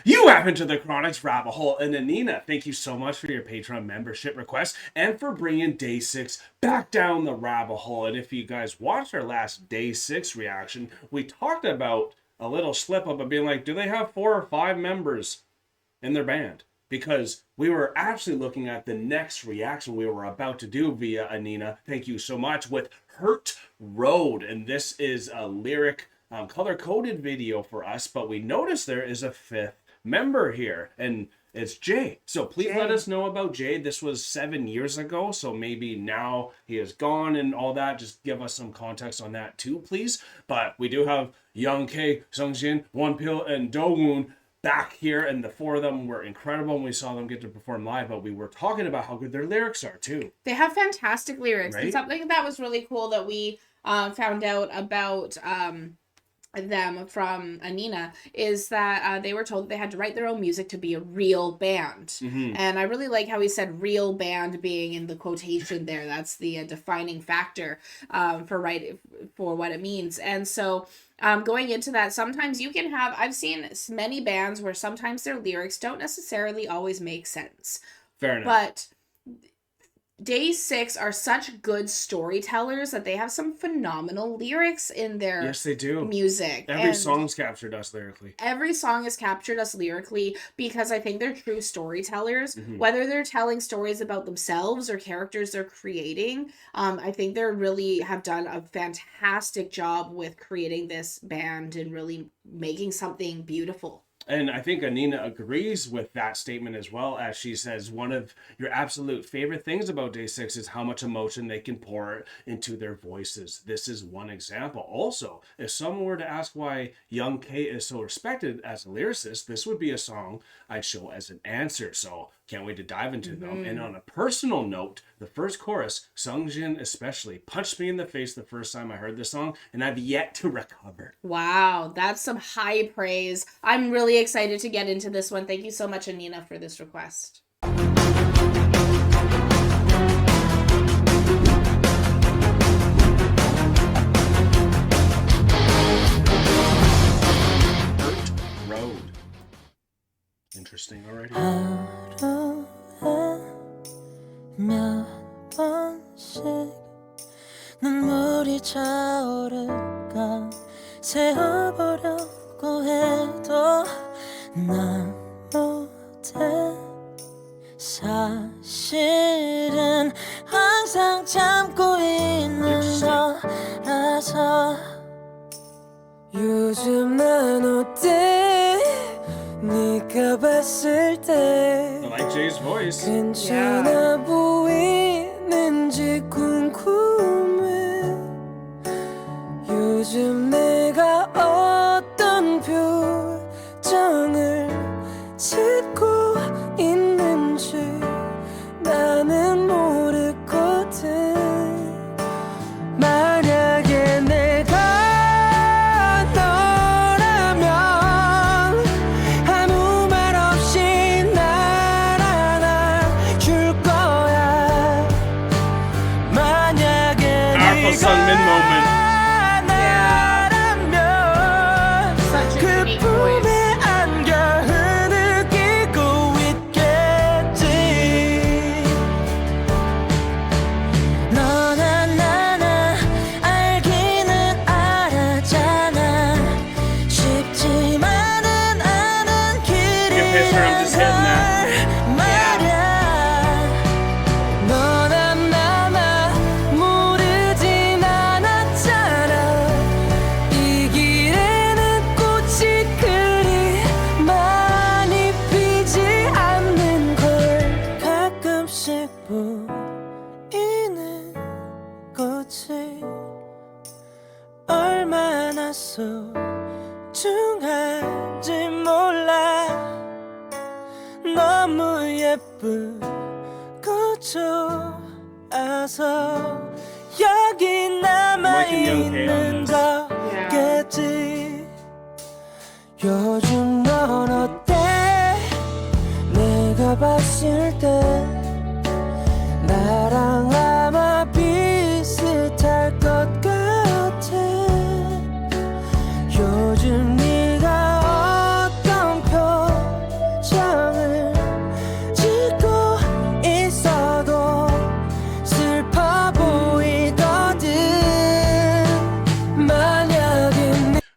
You have into the Chronic's rabbit hole, and Anina, thank you so much for your Patreon membership request and for bringing Day6 back down the rabbit hole. And if you guys watched our last Day6 reaction, we talked about a little slip up of being like, do they have 4 or 5 members in their band? Because we were actually looking at the next reaction we were about to do via Anina, thank you so much, with Hurt Road. And this is a lyric color-coded video for us, but we noticed there is a 5th member here, and it's Jay. So please let us know about Jay. This was 7 years ago, so maybe now he is gone and all that. Just give us some context on that too, please. But we do have Young K, Sungjin, Wonpil, and Dowoon back here, and the 4 of them were incredible when we saw them get to perform live, but we were talking about how good their lyrics are too. They have fantastic lyrics, right? And something that was really cool that we found out about them from Anina is that they were told that they had to write their own music to be a real band. Mm-hmm. And I really like how he said real band being in the quotation there. That's the defining factor for what it means. And so going into that, sometimes you can have, I've seen many bands where sometimes their lyrics don't necessarily always make sense. Fair enough. But Day6 are such good storytellers that they have some phenomenal lyrics in their yes, they do. music. Every song's captured us lyrically. Every song has captured us lyrically because I think they're true storytellers. Mm-hmm. Whether they're telling stories about themselves or characters they're creating, I think they really have done a fantastic job with creating this band and really making something beautiful. And I think Anina agrees with that statement as well, as she says one of your absolute favorite things about Day6 is how much emotion they can pour into their voices. This is one example. Also, if someone were to ask why Young K is so respected as a lyricist, this would be a song I'd show as an answer. So can't wait to dive into them. And on a personal note, the first chorus, Sungjin especially, punched me in the face the first time I heard this song, and I've yet to recover. Wow, that's some high praise. I'm really excited to get into this one. Thank you so much, Anina, for this request. Hurt Road. Interesting already. 하루에 몇 번씩 눈물이 차오를까 세어보려고 해도 난 못해 사실은 항상 참고 있는 거라서 요즘 난 어때 네가 봤을 때 I like Jay's voice. 괜찮아 보이는지 궁금해 요즘 내가 어떤 표정을 짓고 있는지 나는 모르거든 만약에 내가 Sungmin moment. Such a unique voice. 얼마나 소중한지 몰라 너무 예쁘고 좋아서 여기 남아있는 거겠지 요즘 넌 어때 내가 봤을 때 나랑 아마 비슷할 것 같아 요즘 네가 어떤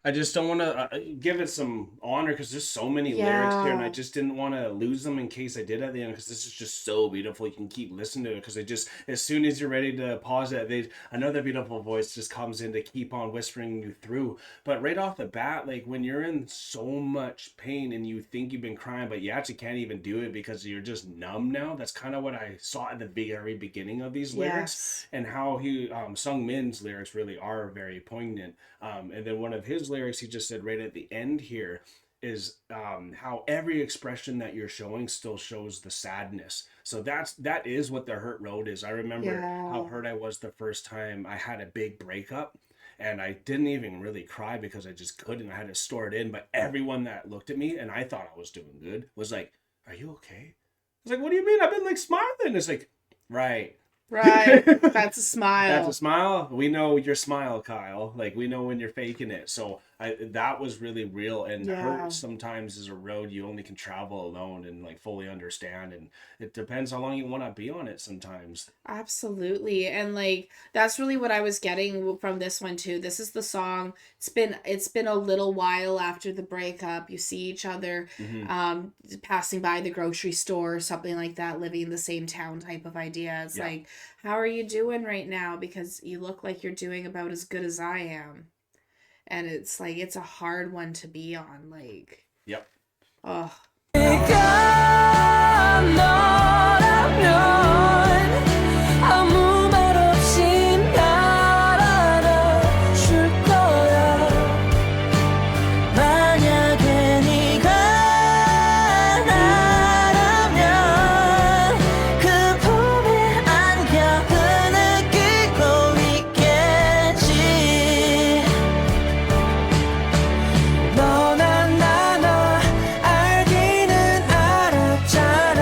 I just don't want to give it some honor because there's so many lyrics here, and I Yeah. just didn't want to lose them in case I did at the end because this is just so beautiful. You can keep listening to it because as soon as you're ready to pause it, another beautiful voice just comes in to keep on whispering you through. But right off the bat, like when you're in so much pain and you think you've been crying, but you actually can't even do it because you're just numb now. That's kind of what I saw at the very beginning of these lyrics, Yes. and how Sung Min's lyrics really are very poignant. And then one of his lyrics he just said right at the end here is how every expression that you're showing still shows the sadness. So that is what the hurt road is. I remember how Yeah. hurt I was the first time I had a big breakup, and I didn't even really cry because I just couldn't. I had to store it in. But everyone that looked at me and I thought I was doing good was like, "Are you okay?" I was like, "What do you mean? I've been like smiling." It's like, right. Right. That's a That's smile. a smile. We know your smile, Kyle. Like we know when you're faking it. So that was really real. And Yeah. hurt sometimes is a road you only can travel alone and like fully understand. And it depends how long you want to be on it sometimes. Absolutely. And like that's really what I was getting from this one too. This is the song. It's been a little while after the breakup. You see each other Hmm. passing by the grocery store or something like that, living in the same town type of idea. It's Yeah. like, how are you doing right now? Because you look like you're doing about as good as I am. And it's like it's a hard one to be on. Like, Yep. oh, 네가 너라면 아무 말 없이 날 안아줄 거야 만약에 네가 나라면 그 품에 안겨 느끼고 있겠지 너나 나나 알기는 알았잖아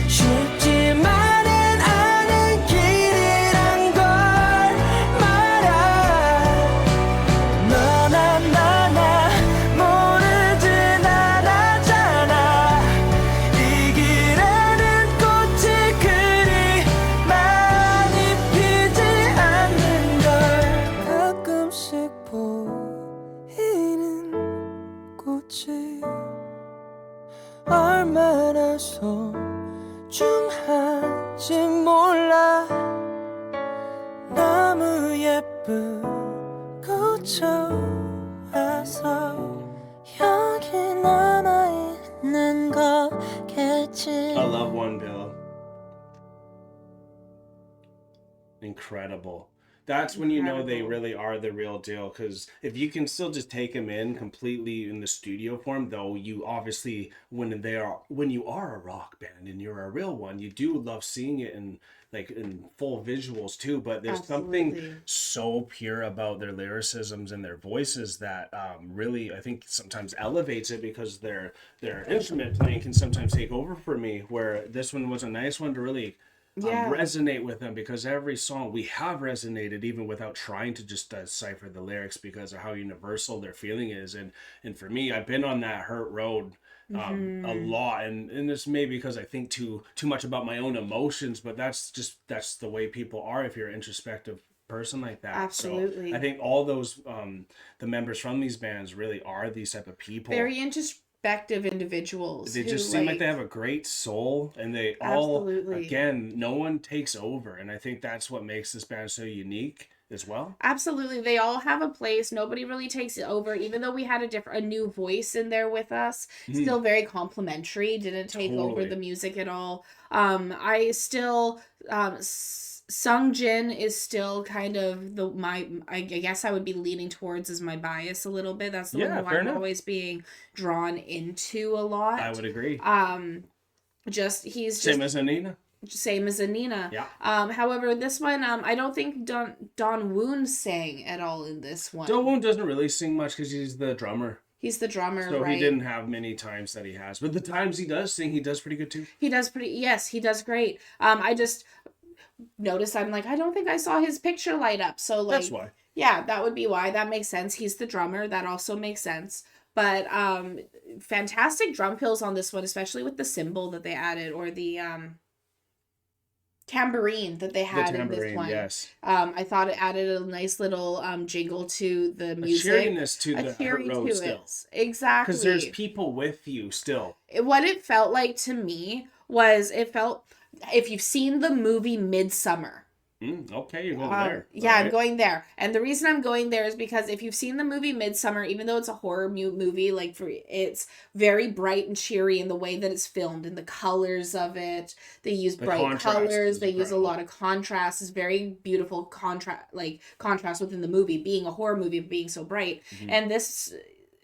쉽지만은 않은 길이란 걸 말야 너나 나나 모르진 않았잖아 이 길에는 꽃이 그리 많이 피지 않는 걸 가끔씩 보이는 꽃이 얼마나 소중한지 몰라 너무 예쁘고 좋아서 여기 남아있는 거겠지 I love One Bill. Incredible. That's when you know they Incredible. really are the real deal. Because if you can still just take them in completely in the studio form, though, you obviously when you are a rock band and you're a real one, you do love seeing it in full visuals too. But there's something absolutely. so pure about their lyricisms and their voices that really I think sometimes elevates it because their instrument playing can sometimes take over for me. Where this one was a nice one to really Yeah. resonate with them because every song we have resonated even without trying to just decipher the lyrics because of how universal their feeling is. And for me, I've been on that hurt road a lot, and this may be because I think too much about my own emotions, but that's the way people are if you're an introspective person like that. Absolutely. So I think all those the members from these bands really are these type of people. Very introspective individuals. They who, just seem like they have a great soul, and they all, Absolutely. again, no one takes over, and I think that's what makes this band so unique as well. Absolutely, they all have a place. Nobody really takes it over, even though we had a new voice in there with us. Still very complimentary. Didn't take over Totally. the music at all. I still Sung Jin is still kind of I guess I would be leaning towards as my bias a little bit. That's the Yeah, one who fair I'm enough. always being drawn into a lot. I would agree. He's Same just as Anina. same as Anina. Yeah. However, this one, I don't think Don Woon sang at all in this one. Dowoon doesn't really sing much because he's the drummer, He's the drummer, so right? he didn't have many times that he has. But the times he does sing, he does pretty good too. He does yes, he does great. I just noticed, I'm like, I don't think I saw his picture light up. So like, That's why. yeah, that would be why. That makes sense. He's the drummer. That also makes sense. But fantastic drum fills on this one, especially with the cymbal that they added, or the tambourine that they had in this one. Yes. I thought it added a nice little jingle to the music. A cheeriness to the cheery Hurt Road to still. it. Exactly. Because there's people with you still. What it felt like to me was if you've seen the movie Midsummer. Okay, you're going there. Yeah, I'm going there. And the reason I'm going there is because if you've seen the movie Midsummer, even though it's a horror movie, like it's very bright and cheery in the way that it's filmed and the colors of it. They use bright colors. They use a lot of contrast. It's very beautiful contrast within the movie, being a horror movie, being so bright. And this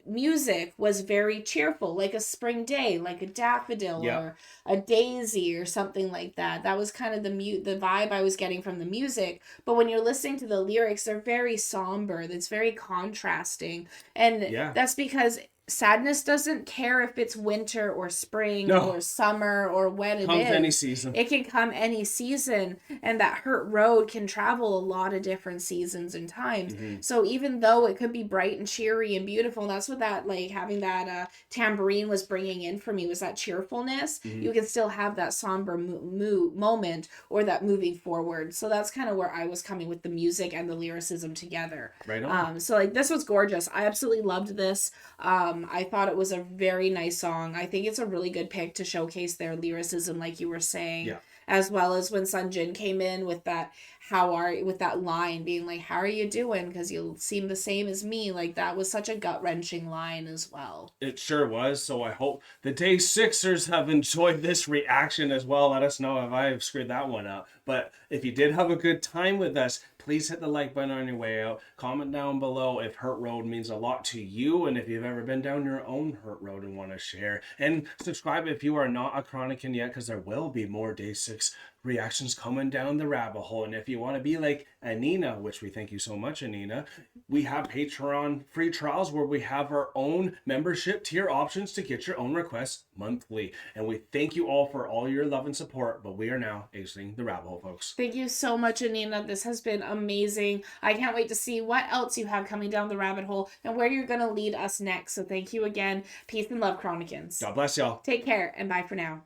music was very cheerful, like a spring day, like a daffodil or a daisy or something like that. That was kind of the vibe I was getting from the music. But when you're listening to the lyrics, they're very somber. That's very contrasting. And that's because sadness doesn't care if it's winter or spring or summer or when it is. Comes any season. It can come any season, and that hurt road can travel a lot of different seasons and times. So even though it could be bright and cheery and beautiful, and that's what that having that tambourine was bringing in for me, was that cheerfulness. You can still have that somber moment or that moving forward. So that's kind of where I was coming with the music and the lyricism together. Right on. So this was gorgeous. I absolutely loved this. I thought it was a very nice song. I think it's a really good pick to showcase their lyricism, like you were saying, as well as when Sunjin came in with that line being like, "How are you doing? Because you seem the same as me." Like that was such a gut-wrenching line as well. It sure was. So I hope the Day6ers have enjoyed this reaction as well. Let us know if I have screwed that one up. But if you did have a good time with us, please hit the like button on your way out. Comment down below if Hurt Road means a lot to you, and if you've ever been down your own Hurt Road and want to share. And subscribe if you are not a Chronican yet, because there will be more Day6 reactions coming down the rabbit hole. And if you want to be like Anina, which we thank you so much, Anina, we have Patreon free trials where we have our own membership tier options to get your own requests monthly. And we thank you all for all your love and support, but we are now exiting the rabbit hole, folks. Thank you so much, Anina. This has been amazing. I can't wait to see what else you have coming down the rabbit hole and where you're going to lead us next. So thank you again. Peace and love, Chronicans. God bless y'all. Take care and bye for now.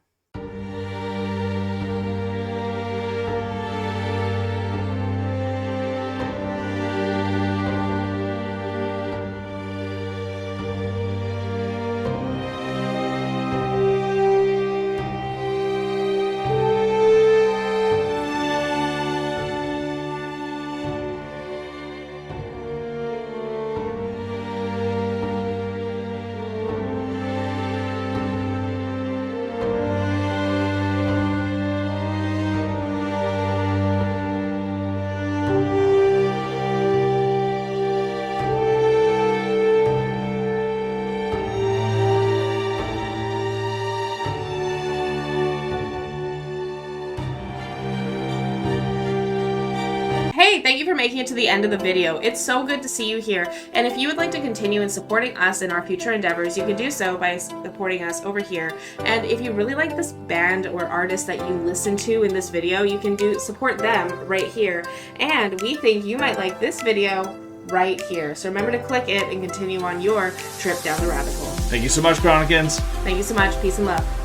Hey, thank you for making it to the end of the video. It's so good to see you here. And if you would like to continue in supporting us in our future endeavors, you can do so by supporting us over here. And if you really like this band or artist that you listen to in this video, you can support them right here. And we think you might like this video right here. So remember to click it and continue on your trip down the rabbit hole. Thank you so much, Chronicans. Thank you so much. Peace and love.